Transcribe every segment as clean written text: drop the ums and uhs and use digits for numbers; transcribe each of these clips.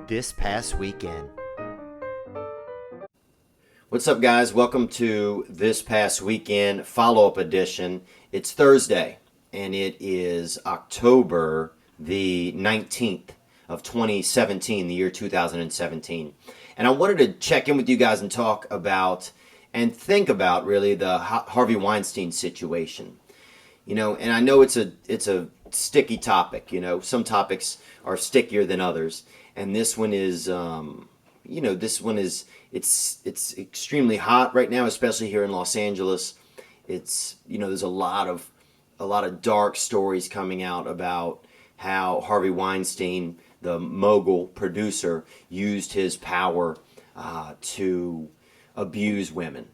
this past weekend. What's up, guys? Welcome to This Past Weekend follow-up edition. It's Thursday, and it is October the 19th of 2017, the year 2017. And I wanted to check in with you guys and talk about and think about really the Harvey Weinstein situation. And I know it's a sticky topic. Some topics are stickier than others, and this one is it's extremely hot right now, especially here in Los Angeles. There's a lot of dark stories coming out about how Harvey Weinstein, the mogul producer, used his power to abuse women.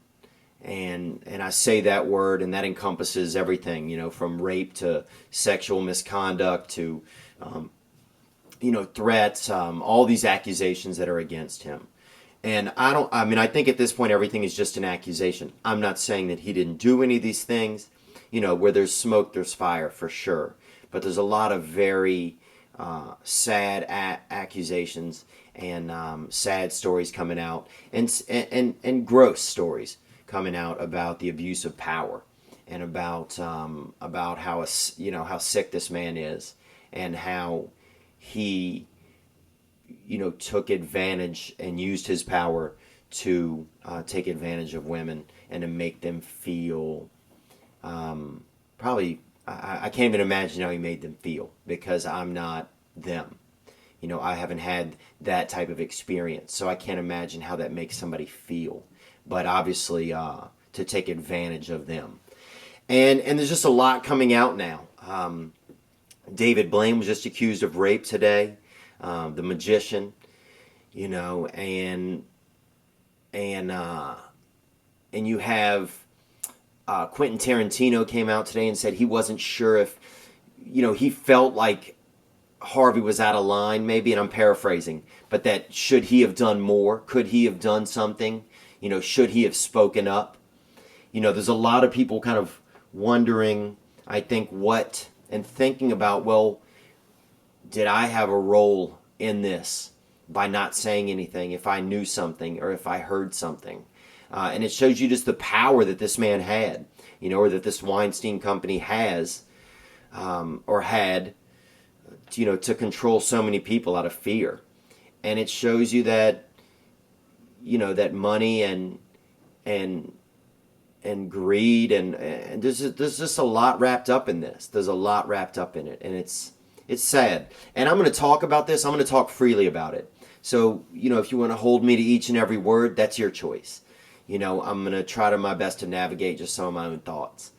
And I say that word, and that encompasses everything, from rape to sexual misconduct to threats, all these accusations that are against him. And I think at this point everything is just an accusation. I'm not saying that he didn't do any of these things. Where there's smoke, there's fire, for sure. But there's a lot of very sad accusations and sad stories coming out, and gross stories coming out about the abuse of power, and about how how sick this man is, and how he took advantage and used his power to take advantage of women and to make them feel probably I can't even imagine how he made them feel, because I'm not them. I haven't had that type of experience, so I can't imagine how that makes somebody feel. But obviously to take advantage of them. And there's just a lot coming out now. David Blaine was just accused of rape today. The magician, and you have Quentin Tarantino came out today and said he wasn't sure if, he felt like Harvey was out of line, maybe, and I'm paraphrasing, but that should he have done more? Could he have done something? Should he have spoken up? There's a lot of people kind of wondering, I think, and thinking about, well, did I have a role in this by not saying anything, if I knew something or if I heard something? And it shows you just the power that this man had, or that this Weinstein company has, or had, to control so many people out of fear. And it shows you that, that money and greed and there's just a lot wrapped up in this. There's a lot wrapped up in it, and it's sad. And I'm going to talk about this. I'm going to talk freely about it. So, if you want to hold me to each and every word, that's your choice. I'm going to try my best to navigate just some of my own thoughts,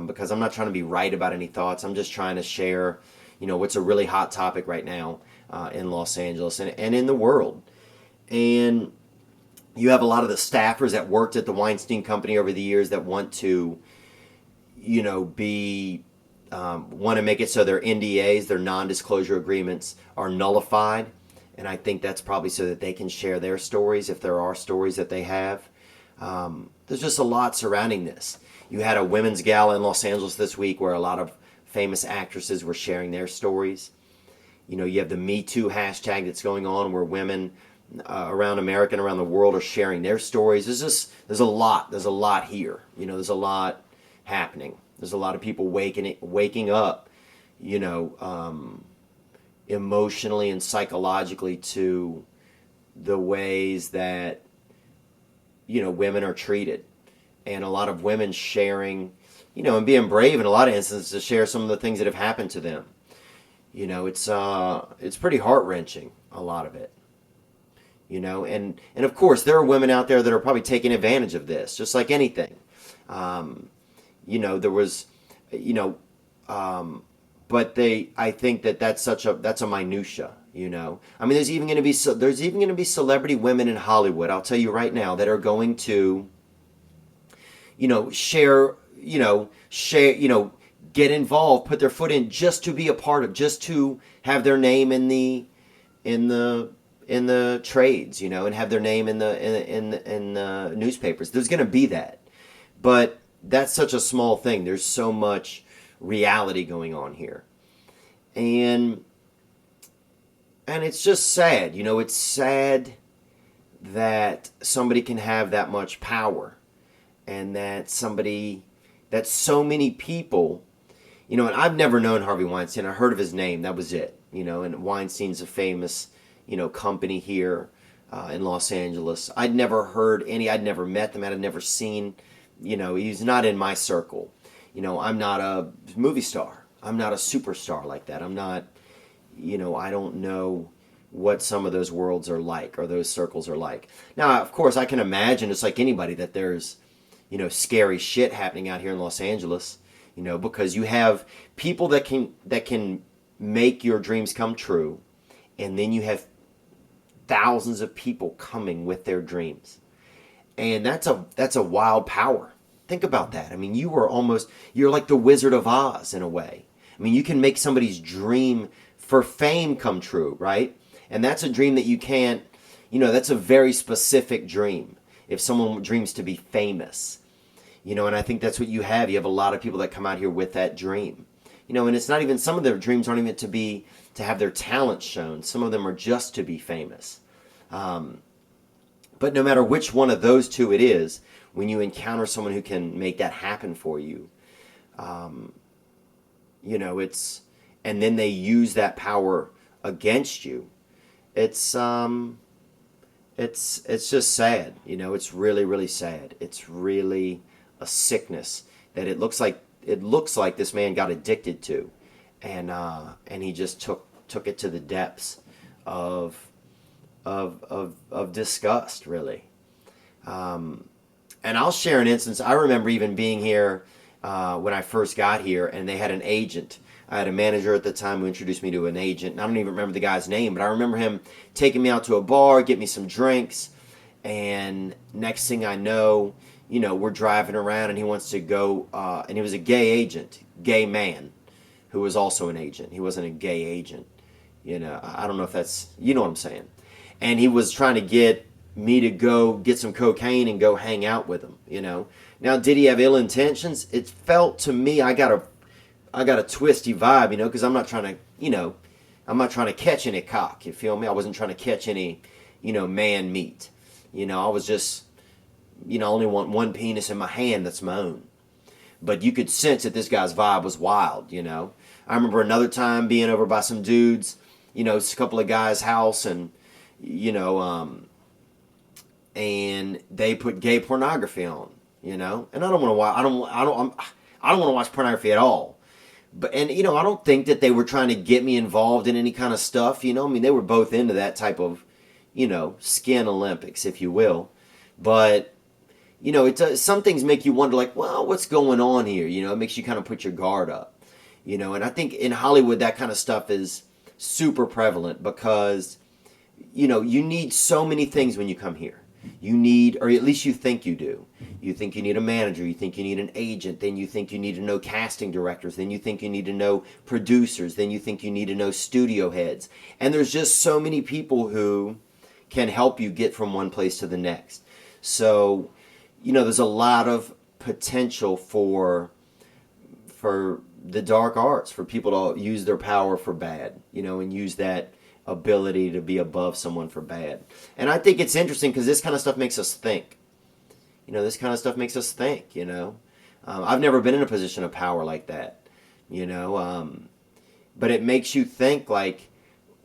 because I'm not trying to be right about any thoughts. I'm just trying to share, what's a really hot topic right now in Los Angeles and in the world. And you have a lot of the staffers that worked at the Weinstein Company over the years that want to, want to make it so their NDAs, their non-disclosure agreements, are nullified. And I think that's probably so that they can share their stories, if there are stories that they have. There's just a lot surrounding this. You had a women's gala in Los Angeles this week where a lot of famous actresses were sharing their stories. You have the Me Too hashtag that's going on, where women around America and around the world are sharing their stories. There's a lot here. There's a lot happening. There's a lot of people waking up, emotionally and psychologically to the ways that, women are treated. And a lot of women sharing, and being brave in a lot of instances to share some of the things that have happened to them. It's pretty heart-wrenching, a lot of it. And of course there are women out there that are probably taking advantage of this, just like anything. There was, but I think that's a minutia, there's even going to be celebrity women in Hollywood, I'll tell you right now, that are going to, share, get involved, put their foot in, just to be a part of, just to have their name in the trades, and have their name in the newspapers. There's going to be that, but that's such a small thing. There's so much reality going on here. And And it's just sad. It's sad that somebody can have that much power, and that so many people, and I've never known Harvey Weinstein. I heard of his name. That was it. And Weinstein's a famous, company here in Los Angeles. I'd never met them. I'd never seen, he's not in my circle. I'm not a movie star. I'm not a superstar like that. I'm not, I don't know what some of those worlds are like, or those circles are like. Now, of course, I can imagine, it's like anybody, that there's, scary shit happening out here in Los Angeles, because you have people that can make your dreams come true, and then you have thousands of people coming with their dreams. And that's a wild power. Think about that. I mean, you're like the Wizard of Oz in a way. I mean, you can make somebody's dream for fame come true, right? And that's a dream that you can't, that's a very specific dream. If someone dreams to be famous, and I think that's what you have. You have a lot of people that come out here with that dream, and it's not even, some of their dreams aren't even to have their talents shown. Some of them are just to be famous. But no matter which one of those two it is, when you encounter someone who can make that happen for you, and then they use that power against you, it's just sad. It's really, really sad. It's really a sickness that it looks like this man got addicted to, and he just took it to the depths of disgust, really. And I'll share an instance. I remember even being here when I first got here, and they had an agent. I had a manager at the time who introduced me to an agent, and I don't even remember the guy's name, but I remember him taking me out to a bar, get me some drinks, and next thing I know, we're driving around, and he wants to go, and he was a gay man, who was also an agent. He wasn't a gay agent. I don't know if that's, what I'm saying. And he was trying to get me to go get some cocaine and go hang out with him, Now, did he have ill intentions? It felt to me, I got a twisty vibe, because I'm not trying to catch any cock, you feel me? I wasn't trying to catch any, man meat. I was just, only want one penis in my hand that's my own. But you could sense that this guy's vibe was wild, I remember another time being over by some dudes, a couple of guys' house, and, and they put gay pornography on, and I don't want to watch, I don't want to watch pornography at all. But, and, I don't think that they were trying to get me involved in any kind of stuff, I mean, they were both into that type of, skin Olympics, if you will. But, some things make you wonder, like, well, what's going on here? It makes you kind of put your guard up, and I think in Hollywood that kind of stuff is super prevalent because, you need so many things when you come here. You need, or at least you think you do. You think you need a manager. You think you need an agent. Then you think you need to know casting directors. Then you think you need to know producers. Then you think you need to know studio heads. And there's just so many people who can help you get from one place to the next. So, there's a lot of potential for the dark arts, for people to use their power for bad, and use that ability to be above someone for bad. And I think it's interesting because this kind of stuff makes us think. This kind of stuff makes us think, I've never been in a position of power like that, but it makes you think, like,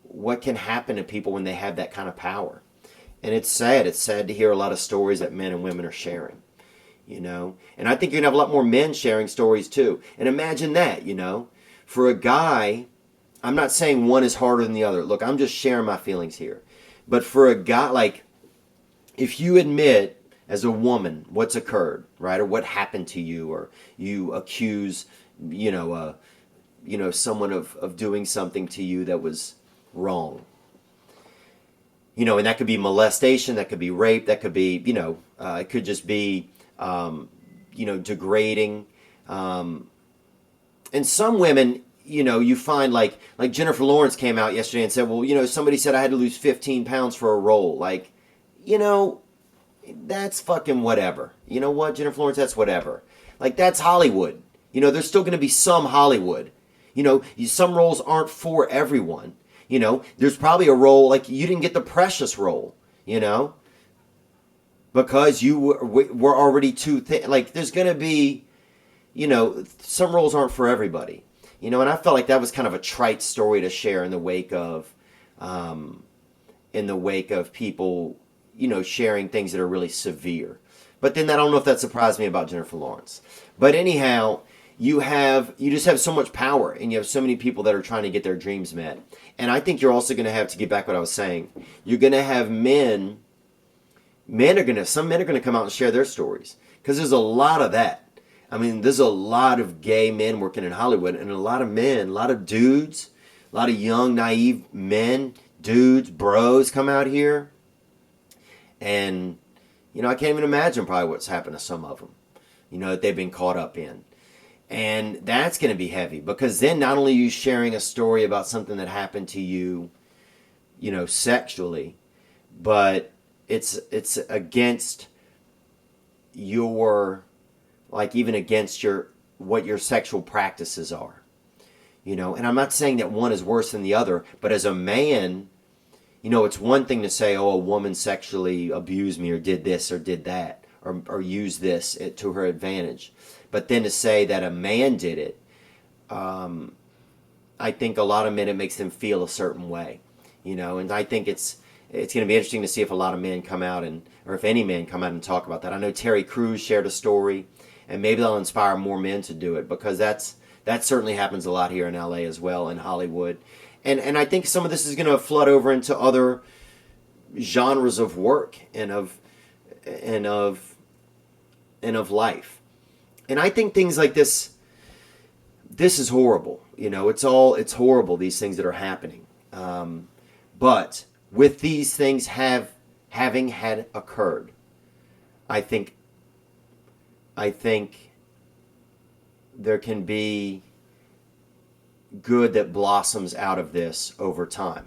what can happen to people when they have that kind of power. And it's sad. It's sad to hear a lot of stories that men and women are sharing, And I think you're going to have a lot more men sharing stories too. And imagine that, for a guy, I'm not saying one is harder than the other. Look, I'm just sharing my feelings here. But for a guy, like, if you admit as a woman what's occurred, right, or what happened to you, or you accuse, someone of doing something to you that was wrong, and that could be molestation, that could be rape, that could be, it could just be, degrading. And some women, you find like Jennifer Lawrence came out yesterday and said, well, somebody said I had to lose 15 pounds for a role. Like, that's fucking whatever. You know what, Jennifer Lawrence, that's whatever. Like, that's Hollywood. There's still going to be some Hollywood. Some roles aren't for everyone. You know, there's probably a role like you didn't get the precious role, you know, because you were already too thin. Like there's going to be, you know, some roles aren't for everybody, you know, and I felt like that was kind of a trite story to share in the wake of people, you know, sharing things that are really severe. But then I don't know if that surprised me about Jennifer Lawrence. But anyhow, you just have so much power, and you have so many people that are trying to get their dreams met. And I think you're also going to have to get back what I was saying. You're going to have men. Some men are going to come out and share their stories because there's a lot of that. I mean, there's a lot of gay men working in Hollywood, and a lot of men, a lot of dudes, a lot of young, naive men, dudes, bros come out here, and you know, I can't even imagine probably what's happened to some of them, you know, that they've been caught up in. And that's going to be heavy because then not only are you sharing a story about something that happened to you, you know, sexually, but it's against your, like even against what your sexual practices are, you know. And I'm not saying that one is worse than the other, but as a man, you know, it's one thing to say, oh, a woman sexually abused me or did this or did that or used this to her advantage. But then to say that a man did it, I think a lot of men, it makes them feel a certain way, you know. And I think it's going to be interesting to see if a lot of men come out or if any men come out and talk about that. I know Terry Crews shared a story, and maybe they'll inspire more men to do it because that certainly happens a lot here in LA as well, in Hollywood. And I think some of this is going to flood over into other genres of work and of life. And I think things like this is horrible. You know, it's horrible, these things that are happening. But with these things having had occurred, I think there can be good that blossoms out of this over time.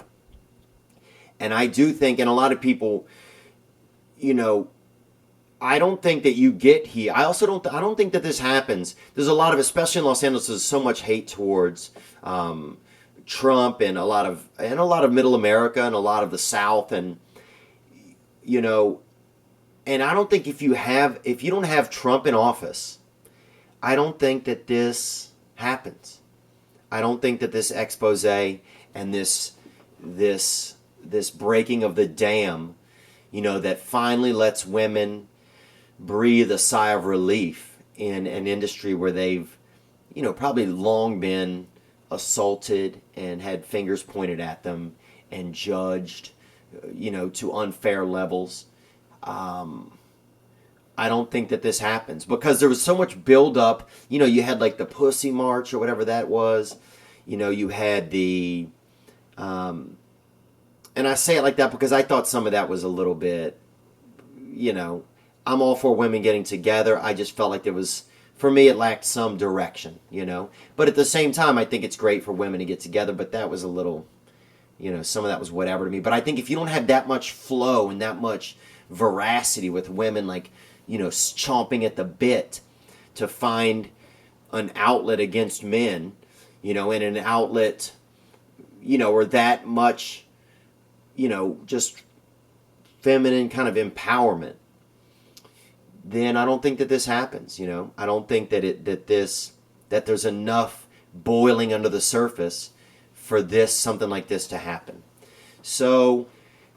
And I do think, and a lot of people, you know, I don't think that you get here. I don't think that this happens. There's a lot of, especially in Los Angeles, there's so much hate towards Trump and a lot of middle America and a lot of the South, and you know, and I don't think if you don't have Trump in office, I don't think that this happens. I don't think that this expose and this breaking of the dam, you know, that finally lets women breathe a sigh of relief in an industry where they've, you know, probably long been assaulted and had fingers pointed at them and judged, you know, to unfair levels. I don't think that this happens because there was so much buildup. You know, you had like the Pussy March or whatever that was. You know, you had the, and I say it like that because I thought some of that was a little bit, you know, I'm all for women getting together. I just felt like there was, for me, it lacked some direction, you know. But at the same time, I think it's great for women to get together, but that was a little, you know, some of that was whatever to me. But I think if you don't have that much flow and that much veracity with women, like, you know, chomping at the bit to find an outlet against men, you know, and an outlet, you know, or that much, you know, just feminine kind of empowerment, then I don't think that this happens, you know. I don't think that there's enough boiling under the surface for something like this to happen. So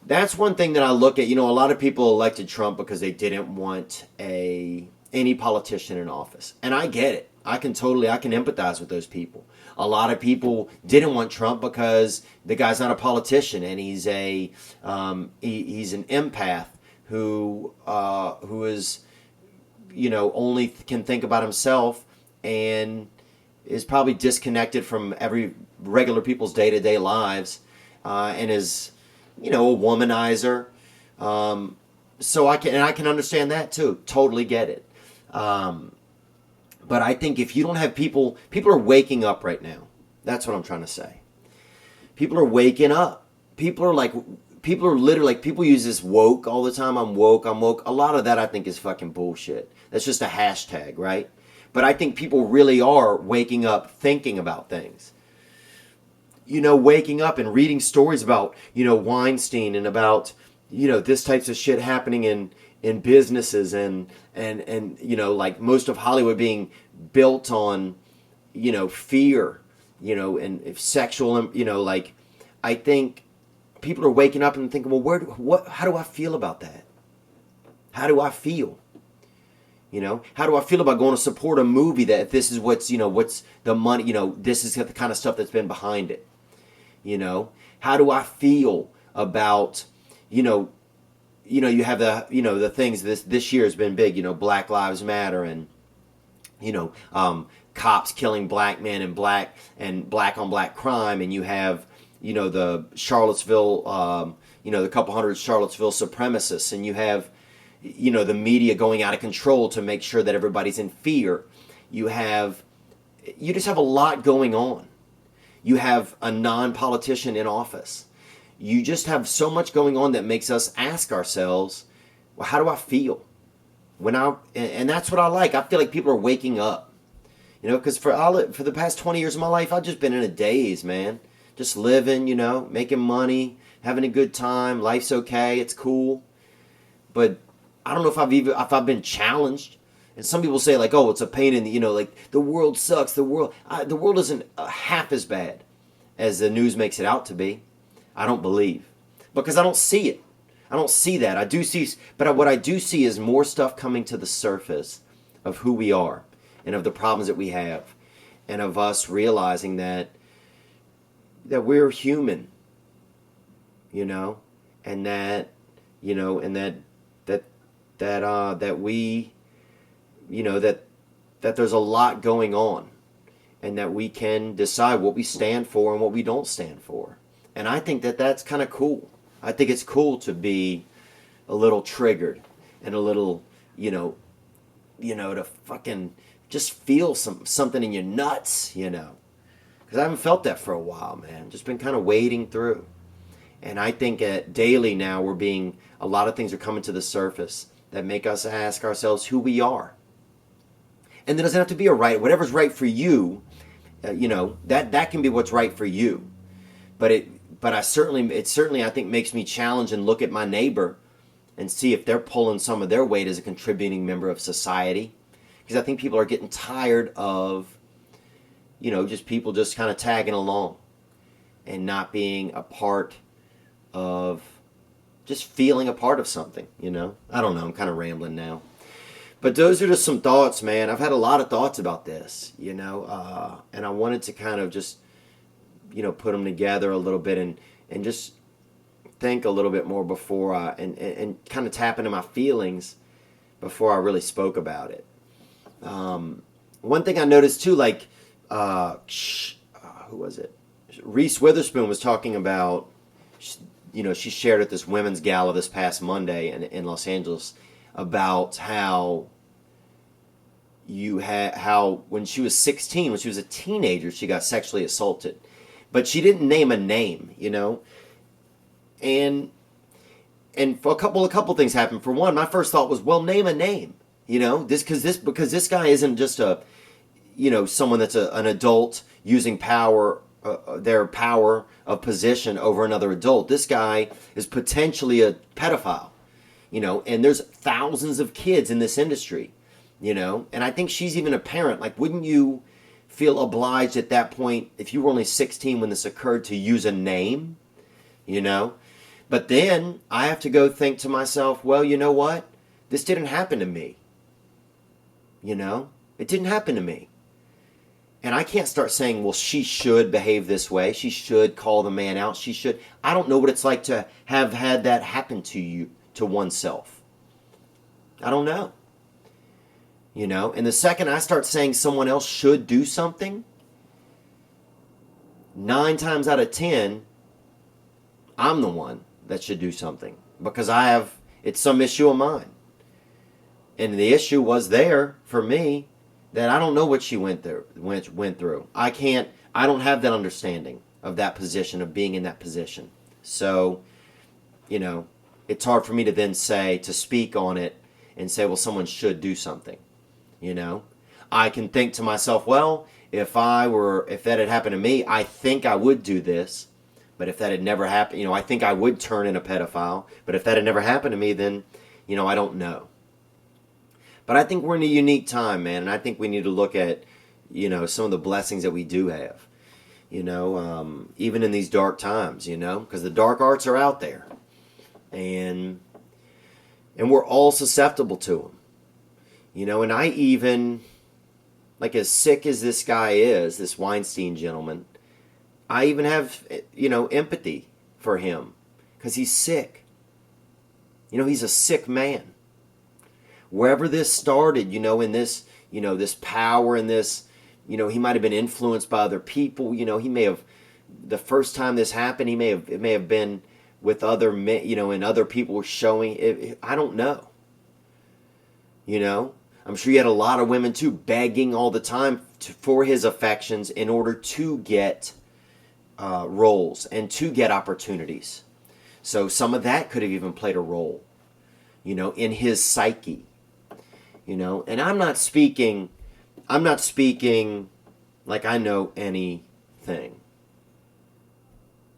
that's one thing that I look at. You know, a lot of people elected Trump because they didn't want any politician in office. And I get it. I can empathize with those people. A lot of people didn't want Trump because the guy's not a politician and he's an empath who is, you know, only can think about himself and is probably disconnected from every regular people's day-to-day lives, and is, you know, a womanizer. So I can understand that too. Totally get it. But I think if you don't have people are waking up right now. That's what I'm trying to say. People are waking up. People are literally like, people use this woke all the time. I'm woke. A lot of that I think is fucking bullshit. That's just a hashtag, right? But I think people really are waking up, thinking about things. waking up and reading stories about, Weinstein and about, this types of shit happening in businesses and like most of Hollywood being built on, fear, and if sexual, like I think people are waking up and thinking, well, how do I feel about that? How do I feel? How do I feel about going to support a movie that if this is what's the money, this is the kind of stuff that's been behind it? How do I feel about, you have the things this year has been big, Black Lives Matter and, cops killing black men and black on black crime. And you have, the Charlottesville, the couple hundred Charlottesville supremacists, and you have, the media going out of control to make sure that everybody's in fear. You just have a lot going on. You have a non-politician in office. You just have so much going on that makes us ask ourselves, well, how do I feel? And that's what I like. I feel like people are waking up. Because for the past 20 years of my life, I've just been in a daze, man. Just living, making money, having a good time. Life's okay. It's cool. But I don't know if I've been challenged. And some people say like, oh, it's a pain in the, like the world sucks. The world isn't half as bad as the news makes it out to be. I don't believe, because I don't see it. I don't see that. I do see, but what I do see is more stuff coming to the surface of who we are and of the problems that we have, and of us realizing that we're human, and that, that we, that there's a lot going on, and that we can decide what we stand for and what we don't stand for. And I think that that's kind of cool. I think it's cool to be a little triggered and a little, to fucking just feel something in your nuts, because I haven't felt that for a while, man. Just been kind of wading through. And I think daily now a lot of things are coming to the surface that make us ask ourselves who we are. And there doesn't have to be whatever's right for you, that can be what's right for you. But it certainly I think makes me challenge and look at my neighbor and see if they're pulling some of their weight as a contributing member of society. Because I think people are getting tired of, just people just kind of tagging along and not being a part of, just feeling a part of something, I don't know, I'm kind of rambling now. But those are just some thoughts, man. I've had a lot of thoughts about this, and I wanted to kind of just, put them together a little bit and just think a little bit more before and kind of tap into my feelings before I really spoke about it. One thing I noticed too, like, who was it? Reese Witherspoon was talking about, she shared at this women's gala this past Monday in Los Angeles about how when she was 16, when she was a teenager, she got sexually assaulted. But she didn't name a name, and for a couple things happened. For one, my first thought was, well, name a name, because this guy isn't just someone that's an adult using power, their power of position over another adult. This guy is potentially a pedophile, and there's thousands of kids in this industry, and I think she's even a parent. Like, wouldn't you feel obliged at that point, if you were only 16 when this occurred, to use a name, But then I have to go think to myself, well, you know what? This didn't happen to me. It didn't happen to me. And I can't start saying, well, she should behave this way. She should call the man out. She should. I don't know what it's like to have had that happen to you, to oneself. I don't know. And the second I start saying someone else should do something, 9 times out of 10, I'm the one that should do something, because it's some issue of mine. And the issue was there for me that I don't know what she went through. I don't have that understanding of that position, of being in that position. So, it's hard for me to then to speak on it and say, well, someone should do something. I can think to myself, well, if that had happened to me, I think I would do this. But if that had never happened, I think I would turn in a pedophile. But if that had never happened to me, then, I don't know. But I think we're in a unique time, man, and I think we need to look at, some of the blessings that we do have. Even in these dark times, because the dark arts are out there, and we're all susceptible to them, and I even, like, as sick as this guy is, this Weinstein gentleman, I even have, empathy for him, because he's sick. He's a sick man. Wherever this started, in this, this power and this, he might have been influenced by other people. He may have, the first time this happened, it may have been with other men, and other people were showing it. I don't know. I'm sure he had a lot of women too, begging all the time for his affections in order to get roles and to get opportunities. So some of that could have even played a role, in his psyche. And I'm not speaking like I know anything.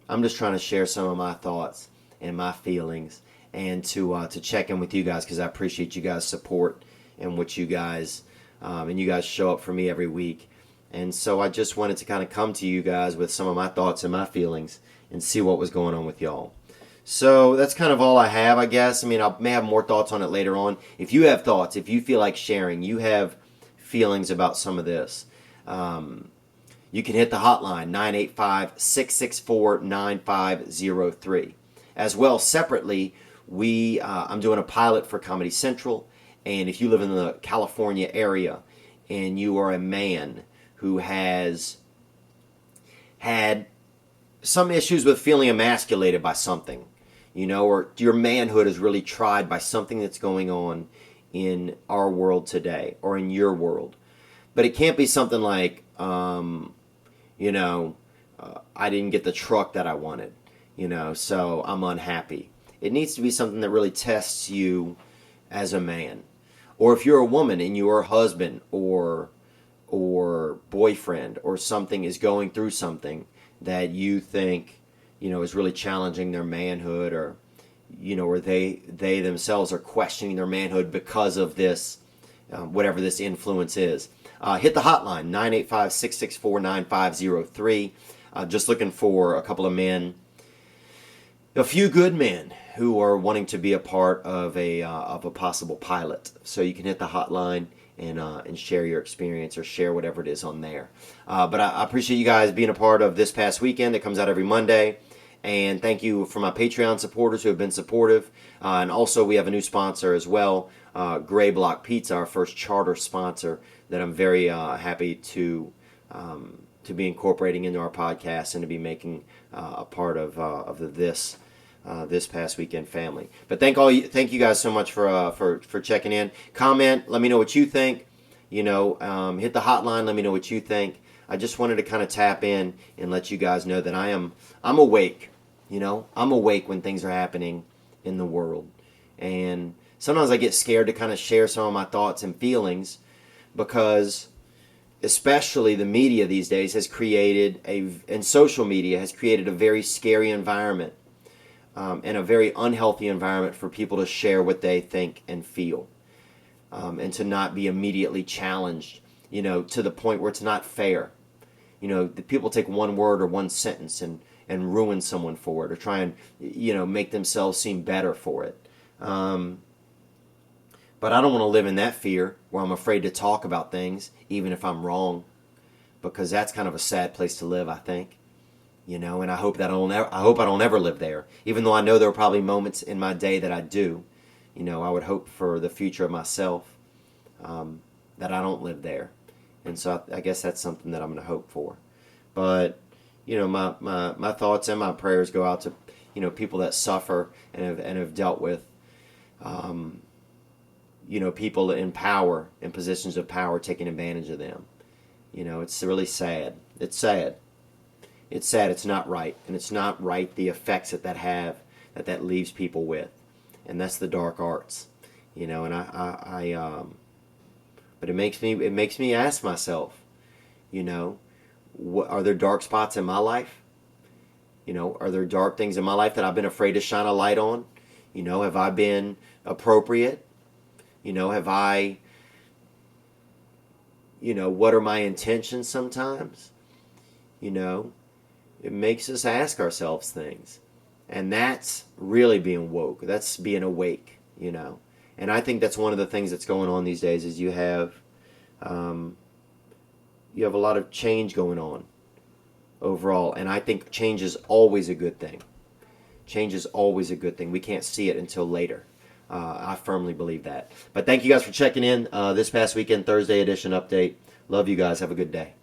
I'm just trying to share some of my thoughts and my feelings, and to check in with you guys, because I appreciate you guys' support and what you guys and you guys show up for me every week. And so I just wanted to kind of come to you guys with some of my thoughts and my feelings and see what was going on with y'all. So that's kind of all I have, I guess. I mean, I may have more thoughts on it later on. If you have thoughts, if you feel like sharing, you have feelings about some of this, you can hit the hotline, 985-664-9503. As well, separately, I'm doing a pilot for Comedy Central. And if you live in the California area and you are a man who has had some issues with feeling emasculated by something, or your manhood is really tried by something that's going on in our world today or in your world. But it can't be something like, I didn't get the truck that I wanted, so I'm unhappy. It needs to be something that really tests you as a man. Or if you're a woman and your husband or boyfriend or something is going through something that you think, is really challenging their manhood, or, or they themselves are questioning their manhood because of this, whatever this influence is. Hit the hotline, 985-664-9503. Just looking for a couple of men, a few good men who are wanting to be a part of a possible pilot. So you can hit the hotline and share your experience or share whatever it is on there. But I appreciate you guys being a part of this past weekend. It comes out every Monday. And thank you for my Patreon supporters who have been supportive. And also we have a new sponsor as well, Gray Block Pizza, our first charter sponsor that I'm very happy to be incorporating into our podcast and to be making a part of this past weekend family. But thank you guys so much for checking in. Comment, let me know what you think. Hit the hotline, let me know what you think. I just wanted to kind of tap in and let you guys know that I'm awake. I'm awake when things are happening in the world. And sometimes I get scared to kind of share some of my thoughts and feelings, because especially the media these days and social media has created a very scary environment, and a very unhealthy environment for people to share what they think and feel, and to not be immediately challenged, to the point where it's not fair. The people take one word or one sentence and ruin someone for it, or try and, make themselves seem better for it. But I don't want to live in that fear where I'm afraid to talk about things, even if I'm wrong, because that's kind of a sad place to live, I think. And I hope I don't ever live there, even though I know there are probably moments in my day that I do. I would hope for the future of myself, that I don't live there. And so I guess that's something that I'm going to hope for. But, my thoughts and my prayers go out to, people that suffer and have dealt with, people in power, in positions of power, taking advantage of them. It's really sad. It's sad. It's sad. It's not right. And it's not right, the effects that leaves people with. And that's the dark arts. And I But it makes me ask myself, you know, are there dark spots in my life? Are there dark things in my life that I've been afraid to shine a light on? Have I been appropriate? Have I, what are my intentions sometimes? It makes us ask ourselves things. And that's really being woke. That's being awake. And I think that's one of the things that's going on these days is you have a lot of change going on overall. And I think change is always a good thing. Change is always a good thing. We can't see it until later. I firmly believe that. But thank you guys for checking in this past weekend, Thursday edition update. Love you guys. Have a good day.